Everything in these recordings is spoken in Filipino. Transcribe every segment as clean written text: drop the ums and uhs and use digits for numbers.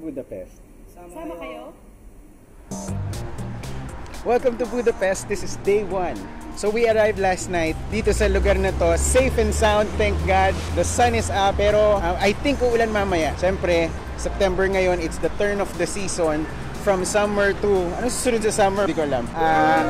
Budapest. Sama kayo? Welcome to Budapest. This is day 1. So we arrived last night dito sa lugar na to. Safe and sound, thank God. The sun is up, pero I think uulan mamaya. Siyempre, September ngayon, it's the turn of the season. From summer to, ano susunod sa summer? Hindi ko alam.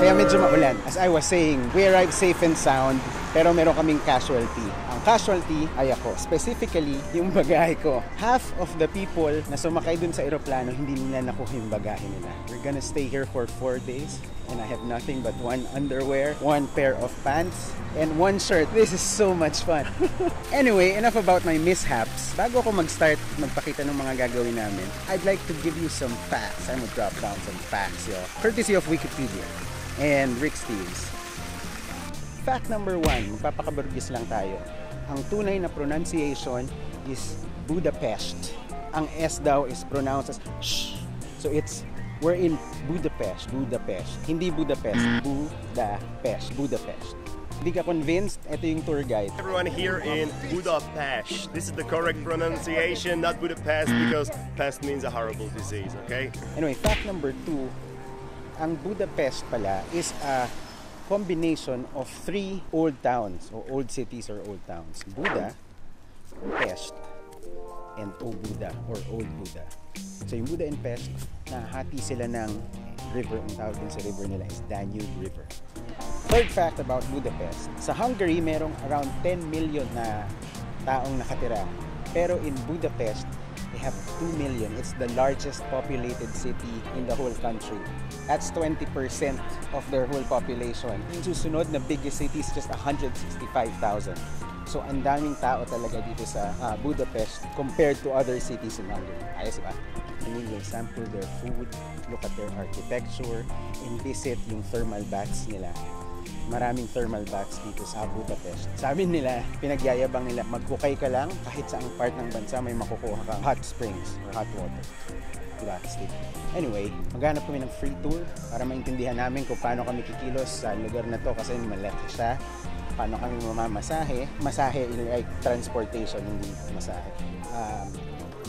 Kaya medyo maulan. As I was saying, we arrived safe and sound, pero meron kaming casualty. Ang casualty ay ako. Specifically, yung bagahe ko. Half of the people na sumakay dun sa eroplano, hindi nila nakuha yung bagahe nila. We're gonna stay here for 4 days. And I have nothing but 1 underwear, 1 pair of pants, and 1 shirt. This is so much fun. Anyway, enough about my mishaps. Bago ako mag-start magpakita ng mga gagawin namin, I'd like to give you some facts. I'm gonna drop down some facts, yo. Courtesy of Wikipedia and Rick Steves. Fact number 1, magpapakaburgis lang tayo. Ang tunay na pronunciation is Budapest. Ang S daw is pronounced as sh. So it's we're in Budapest, hindi Budapest, Budapest. Hindi ka convinced? Ito yung tour guide. Everyone here in Budapest. This is the correct pronunciation, not Budapest, because pest means a horrible disease, okay? Anyway, fact number 2, ang Budapest pala is a combination of 3 old towns, or old cities or old towns. Buda, Pest, and Obuda or Old Buda. So yung Buda and Pest, nahati sila ng river. Ang tawag din sa river nila is Danube River. Third fact about Budapest, sa Hungary merong around 10 million na taong nakatira. Pero in Budapest, they have 2 million. It's the largest populated city in the whole country. That's 20% of their whole population. Yung susunod na biggest city is just 165,000. So, ang daming tao talaga dito sa Budapest compared to other cities in Hungary. Ayos ba? And we will sample their food, look at their architecture, and visit yung thermal baths nila. Maraming thermal baths dito sa Budapest. Sabi nila, pinagyayabang nila, magbukay ka lang, kahit saang part ng bansa may makukuha kang hot springs or hot water. Diba? Anyway, maghanap kami ng free tour para maintindihan namin kung paano kami kikilos sa lugar na to kasi malaki siya. Paano kami mamamasahe. Masahe like transportation, hindi masahe.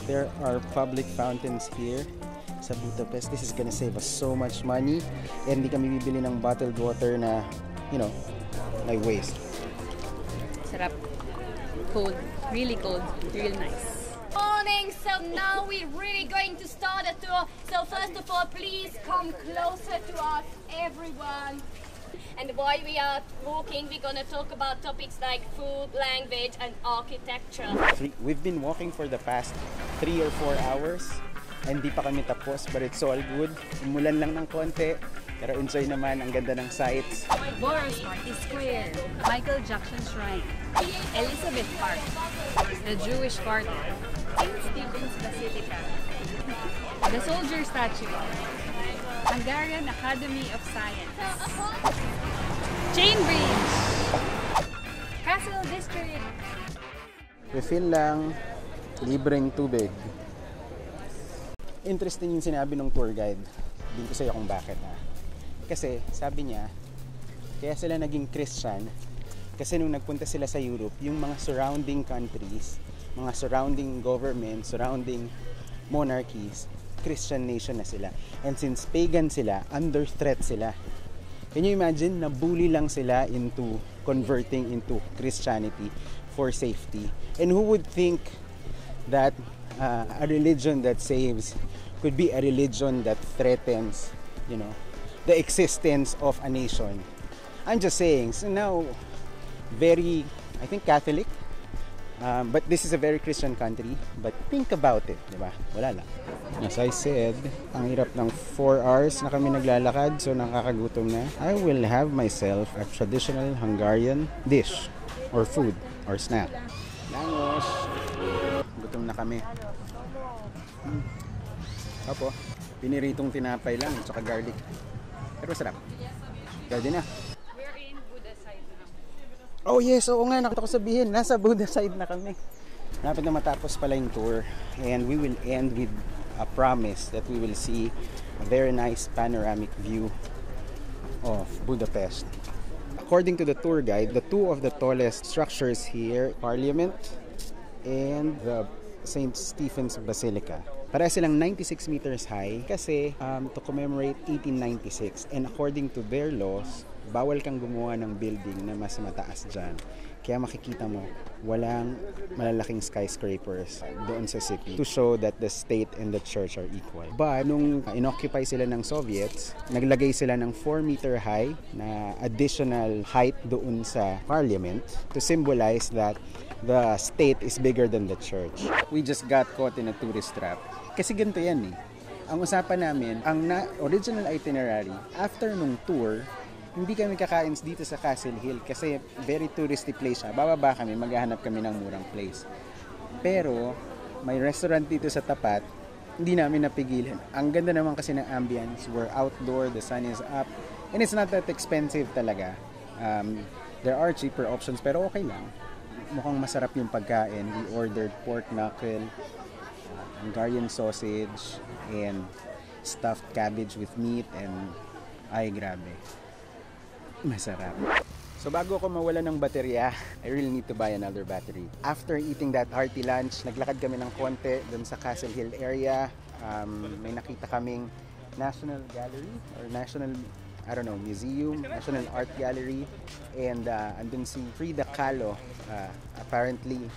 There are public fountains here sa Budapest. This is gonna save us so much money. And hindi kami bibili ng bottled water na, you know, like waste. Sarap. Cold. Really cold. Real nice. Morning, so now we're really going to start a tour. So first of all, please come closer to us, everyone. And while we are walking, we're gonna talk about topics like food, language, and architecture. We've been walking for the past 3 or 4 hours. Hindi pa kami tapos, but it's all good. Umulan lang ng konti, pero enjoy naman. Ang ganda ng sights. Boros Party Square, Michael Jackson Shrine, Elizabeth Park, the Jewish Quarter, St. Stephen's Basilica, the Soldier Statue, Hungarian Academy of Science, Chain Bridge, Castle District. Refill lang, libreng tubig. Interesting yung sinabi ng tour guide. Hindi ko sa'yo kung bakit Kasi sabi niya, kaya sila naging Christian kasi nung nagpunta sila sa Europe, yung mga surrounding countries, mga surrounding governments, surrounding monarchies, Christian nation na sila. And since pagan sila, under threat sila. Can you imagine, nabully lang sila into converting into Christianity for safety? And who would think that a religion that saves could be a religion that threatens, you know, the existence of a nation? I'm just saying, so now, very, I think Catholic, but this is a very Christian country, but think about it, di ba? Wala lang. As I said, ang hirap ng 4 hours na kami naglalakad, so nakakagutom na. I will have myself a traditional Hungarian dish, or food, or snack. Langos! Gutom na kami. Opo, piniritong tinapay lang, tsaka garlic. Pero sarap. Pwede na. We're in Buda side now. Oh yes, oo nga, nakita ko sabihin, nasa Buda side na kami. Napit na matapos pala yung tour, and we will end with a promise that we will see a very nice panoramic view of Budapest. According to the tour guide, the 2 of the tallest structures here, Parliament and the St. Stephen's Basilica. Para silang 96 meters high kasi to commemorate 1896. And according to their laws, bawal kang gumawa ng building na mas mataas dyan. Kaya makikita mo, walang malalaking skyscrapers doon sa city to show that the state and the church are equal. But nung inoccupy sila ng Soviets, naglagay sila ng 4-meter high na additional height doon sa parliament to symbolize that the state is bigger than the church. We just got caught in a tourist trap. Kasi ganito yan eh. Ang usapan namin, ang original itinerary, after nung tour, hindi kami kakain dito sa Castle Hill kasi very touristy place siya. Bababa kami, maghahanap kami ng murang place. Pero may restaurant dito sa tapat, hindi namin napigilan. Ang ganda naman kasi ng ambience. We're outdoor, the sun is up, and it's not that expensive talaga. There are cheaper options pero okay lang. Mukhang masarap yung pagkain. We ordered pork knuckle, Hungarian sausage, and stuffed cabbage with meat, and ay grabe. Masarap. So bago ako mawala ng baterya, I really need to buy another battery. After eating that hearty lunch, naglakad kami ng konti dun sa Castle Hill area. May nakita kaming National Gallery or National, I don't know, Museum, National Art Gallery. And andun si Frida Kahlo. Apparently,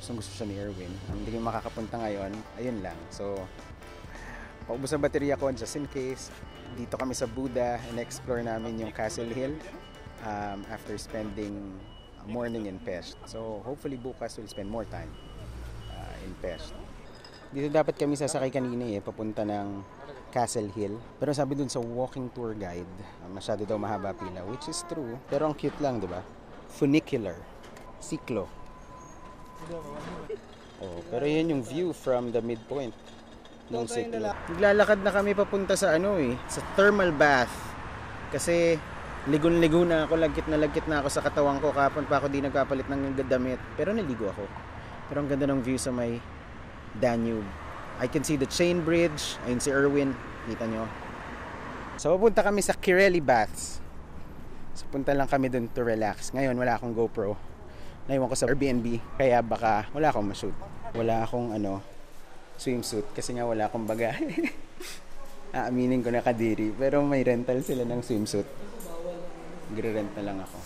gusto siya ni Erwin. Hindi kami makakapunta ngayon. Ayun lang. So, paubos ang baterya ko just in case. Dito kami sa Buda and explore namin yung Castle Hill after spending a morning in Pest. So hopefully bukas we'll spend more time in Pest. Dito dapat kami sasakay kanina papunta ng Castle Hill. Pero sabi dun sa walking tour guide, masyado daw mahaba pila, which is true. Pero ang cute lang, di ba? Funicular. Siklo. Oh, pero yun yung view from the midpoint. Naglalakad na kami papunta sa sa thermal bath. Kasi ligon-ligo na ako, lagkit na ako sa katawan ko. Kapon pa ako di nagpapalit ng damit. Pero naligo ako. Pero ang ganda ng view sa may Danube. I can see the chain bridge. Ayun si Erwin. Kita nyo. So papunta kami sa Kireli Baths. So punta lang kami dun to relax. Ngayon wala akong GoPro. Naiwan ko sa Airbnb. Kaya baka wala akong ma-shoot. Wala akong swimsuit kasi nga wala akong bagahe. Aaminin ko na kadiri pero may rental sila ng swimsuit. Magre-rent na lang ako.